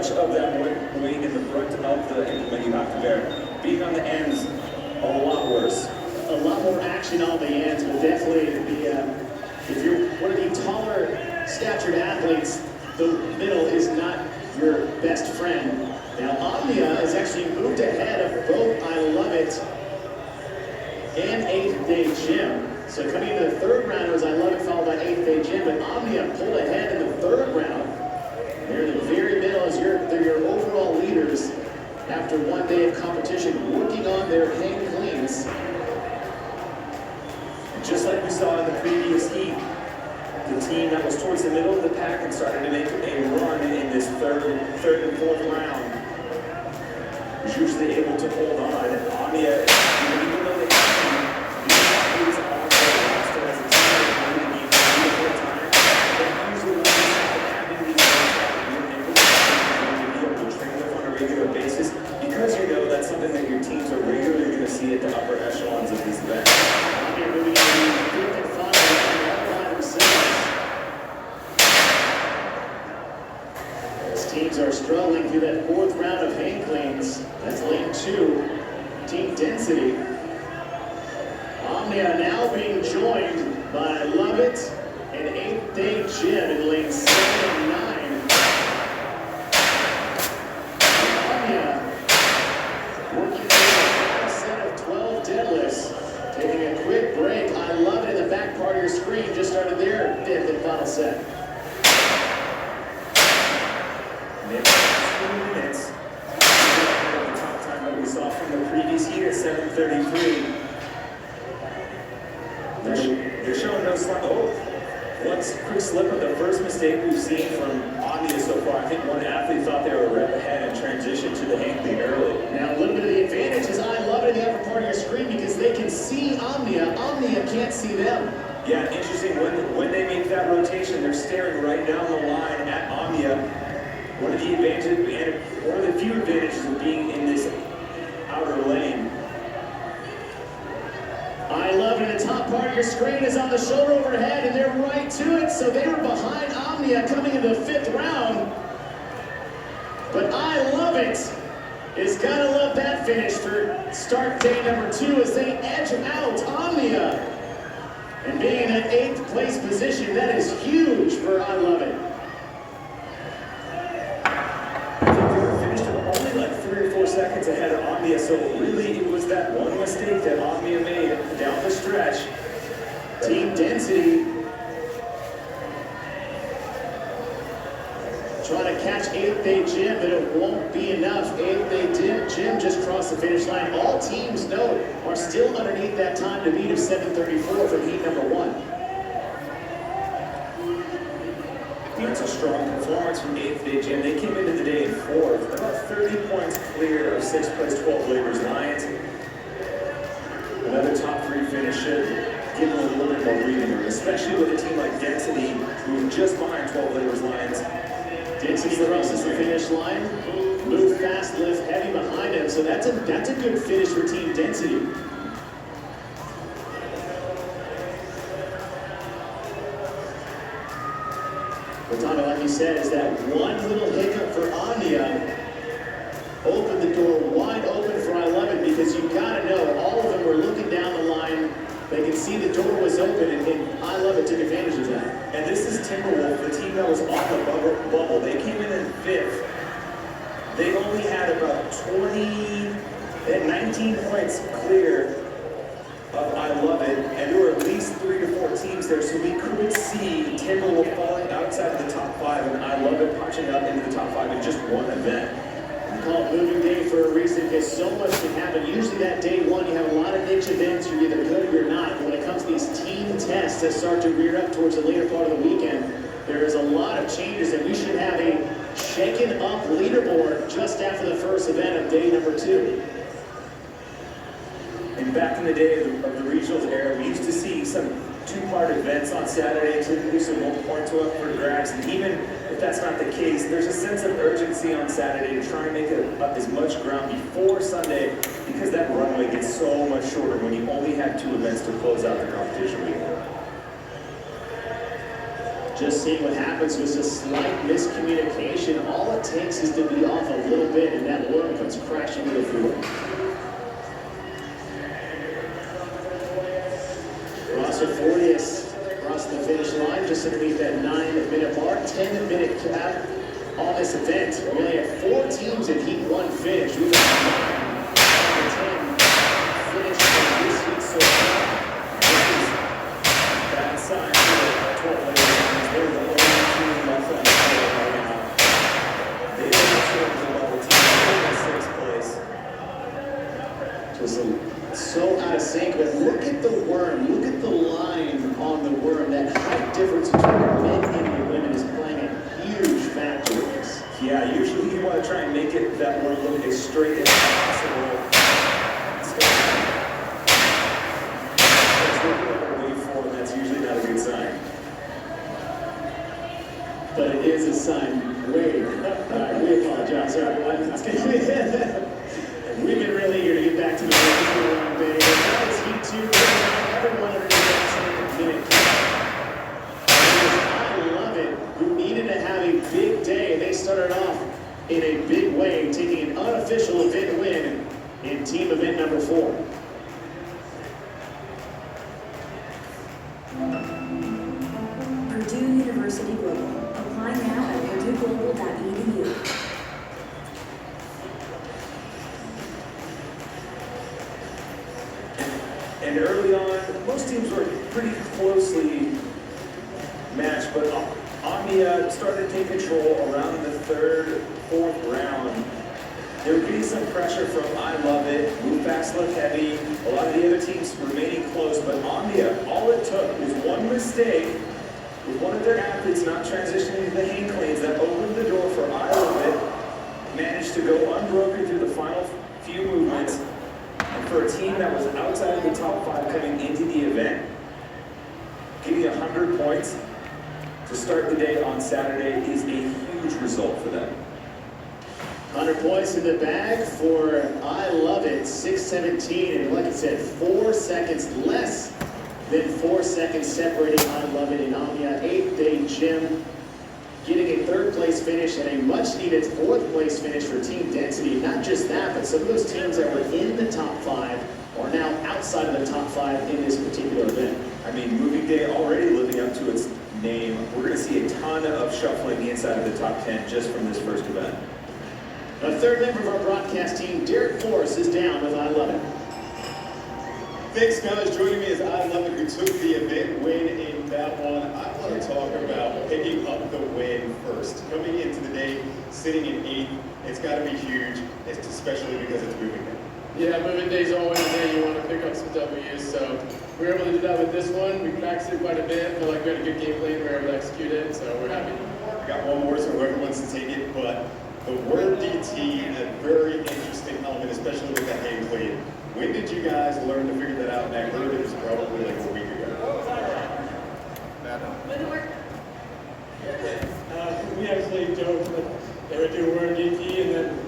much of that weight in the front of the implement you have to bear. Being on the ends, a lot worse. A lot more action on the ends, but definitely if you're one of the taller statured athletes, the middle is not your best friend. Now Omnia has actually moved ahead of both I Love It and 8th Day Gym. So coming into the third round, it was I Love It followed by 8th Day Gym, but Omnia pulled ahead in the third round. They're in the very middle as they're your overall leaders after one day of competition, working on their hang cleans. Just like we saw in the previous heat, the team that was towards the middle of the pack and started to make a run in this third and fourth round was usually able to hold on. And Omnia, even though they have these on their roster as a team, they need time. They usually want to having these guys be able to train them on a regular basis because you know that's something that your teams are regularly going to see at the upper echelons of these events. Moving into the fifth and final round themselves. As teams are struggling through that fourth round of hang cleans, that's lane 2, Team Density. Omnia now being joined by I Love It and 8th Day Gym in lane 7 and 9. Omnia working through a set of 12 deadlifts. Taking a quick break. I Love It in the back part of your screen. Just started their fifth and final set. Maybe 2 minutes. The top time that we saw from the previous year, 7:33. They're showing no slip. Oh, one quick slip of the first mistake we've seen from Omnia so far. I think one athlete thought they were a rep ahead and transitioned to the hang clean early. Now a little bit of the advantage is I Love It in the upper part of your screen because they can see Omnia. Omnia can't see them. Yeah, interesting. When they make that rotation, they're staring right down the line at Omnia. One of the advantages, and one of the few advantages of being in this outer lane. I Love It in the top part of your screen is on the shoulder overhead, and they're right to it. So they were behind Omnia coming into the fifth round. But I Love It is gotta love that finish for start day number 2 as they edge out Omnia. And being in that 8th place position, that is huge for I Love It. I think they were finished only like 3 or 4 seconds ahead of Omnia, so really it was that one mistake that Omnia made down the stretch. Team Density trying to catch 8th Day Gym, but it won't be enough. 8th Day Gym just crossed the finish line. All teams, note, are still underneath that time to beat of 7:34 from heat number 1. That's a strong performance from 8th Day Gym. They came into the day in 4th, about 30 points clear of 6th place 12 Labor's Lions. Another top 3 finish should give them a little bit more breathing room, especially with a team like Density, who is just behind 12 Labor's Lions. Density crosses the finish line, move fast, lift heavy behind him, so that's a good finish for Team Density. But Tommy, like you said, is that one little hiccup for Omnia opened the door wide open for I Love It, because you gotta know all of them were looking down the line. They could see the door was open, and I Love It took advantage of that. And this is Timberwolf, the team that was on the bubble. They came in 5th. They only had about 19 points clear of I Love It, and there were at least 3 to 4 teams there, so we could see Timberwolf falling outside of the top 5 and I Love It punching up into the top 5 in just one event. We call it moving day for a reason, because so much can happen. Usually that day 1, you have a lot of niche events, you're either good or you're not. But when it comes to these team tests that start to rear up towards the later part of the weekend, there is a lot of changes, and we should have a shaken up leaderboard just after the first event of day number 2. And back in the day of the regionals era, we used to see some 2-part events on Saturday, typically some 1 point to up for grabs. And even if that's not the case, there's a sense of urgency on Saturday to try and make up as much ground before Sunday, because that runway gets so much shorter when you only have 2 events to close out the competition week. Just seeing what happens with a slight miscommunication. All it takes is to be off a little bit, and that worm comes crashing to the floor. Rosser Fortius across the finish line, just underneath that 9-minute mark. 10-minute cap on this event. We only have 4 teams in Heat 1 finish. We've got 10 finished in this heat so far. Bad sign for the 12 ladies. They're the only team left on the field right now. They don't show the team in 6th place. Just so out of sync, but look at the worm. Look at the line on the worm. That height difference between men and women is playing a huge factor in this. Yeah, usually you want to try and make it that worm look as straight as possible. That's usually not a good sign. But it is a sign. Wait. Alright, we apologize, everyone. We've been really eager to get back to the round day. Now it's Heat 2. Everyone under the minute. I love it. Who needed to have a big day. They started off in a big way, taking an unofficial event win in team event number 4. Purdue University Global. Apply now at purdueglobal.edu. And early on, most teams were pretty closely matched, but Omnia started to take control around the 3rd, 4th round. They were getting some pressure from I Love It, Move Fast, Look Heavy, a lot of the other teams remaining close, but Omnia, all it took was one mistake with one of their athletes not transitioning to the hang cleans that opened the door for I Love It, managed to go unbroken through the final few movements, and for a team that was outside of the top 5 coming into the event, getting 100 points to start the day on Saturday is a huge result for them. 100 points in the bag for I Love It, 6:17, and like I said, 4 seconds less than 4 seconds separating I Love It and Omnia. 8th-day gym, getting a 3rd place finish and a much-needed 4th place finish for team density. Not just that, but some of those teams that were in the top 5 are now outside of the top 5 in this particular event. I mean, moving day already living up to its name. We're going to see a ton of shuffling inside of the top 10 just from this first event. A 3rd member of our broadcast team, Derek Forrest, is down with I Love It. Thanks, guys. Joining me is I Love It, who took the event win in that one. I want to talk about picking up the win first. Coming into the day, sitting in 8th, it's got to be huge, especially because it's moving day. Yeah, moving day's always a day you want to pick up some W's, so we were able to do that with this one. We practiced it quite a bit, feel like we had a good game plan, we were able to execute it, so we're happy. I got one more, so whoever wants to take it, but the word DT, a very interesting element, especially with the hang clean. When did you guys learn to figure that out? And I heard it was probably like a week ago. We actually joked that they would do word DT, and then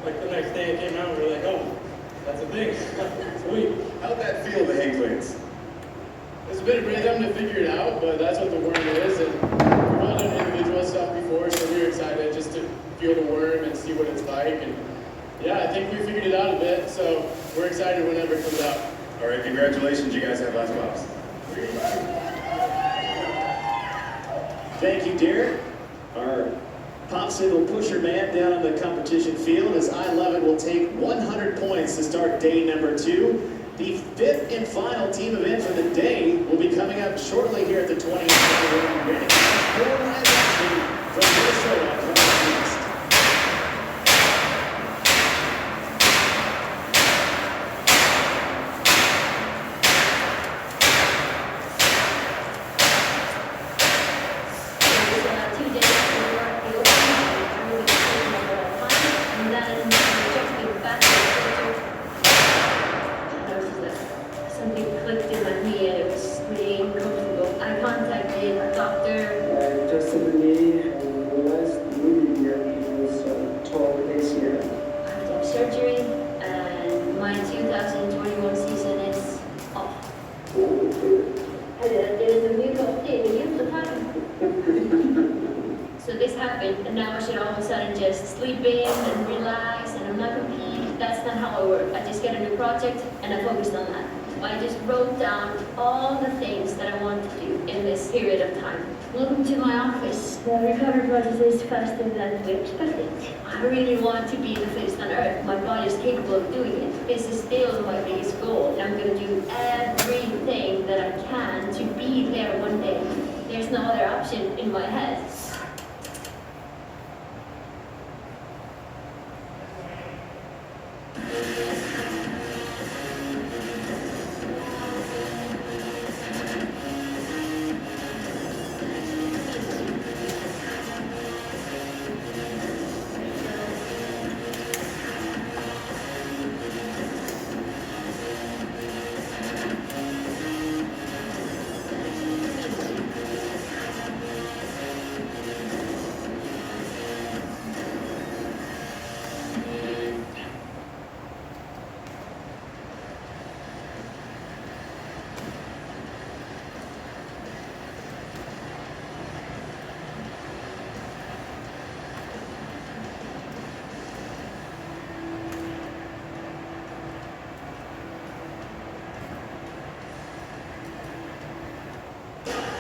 like the next day it came out, we were like, oh, that's a thing. Sweet. How'd that feel, the hang cleans? It's a bit of rhythm to figure it out, but that's what the worm is, and we've all done individual stuff before, so we were excited just to feel the worm and see what it's like. And yeah, I think we figured it out a bit, so we're excited whenever it comes out. All right, congratulations. You guys have last box. Thank you, Derek. Our popsicle pusher man down on the competition field as I Love It will take 100 points to start day number 2. The 5th and final team event for the day will be coming up shortly here at the 20th round. From Minnesota coming up next. Something clicked in my head. It was really uncomfortable. I contacted Dr. happen, and now I should all of a sudden just sleep in and relax, and I'm not compete. That's not how I work. I just get a new project, and I focused on that. I just wrote down all the things that I want to do in this period of time. Welcome to my office. The recovery process is faster than we expected. I really want to be the fittest on earth. My body is capable of doing it. This is still my biggest goal, and I'm going to do everything that I can to be there one day. There's no other option in my head.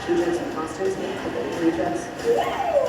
Two drinks and costumes, and a couple of free drinks.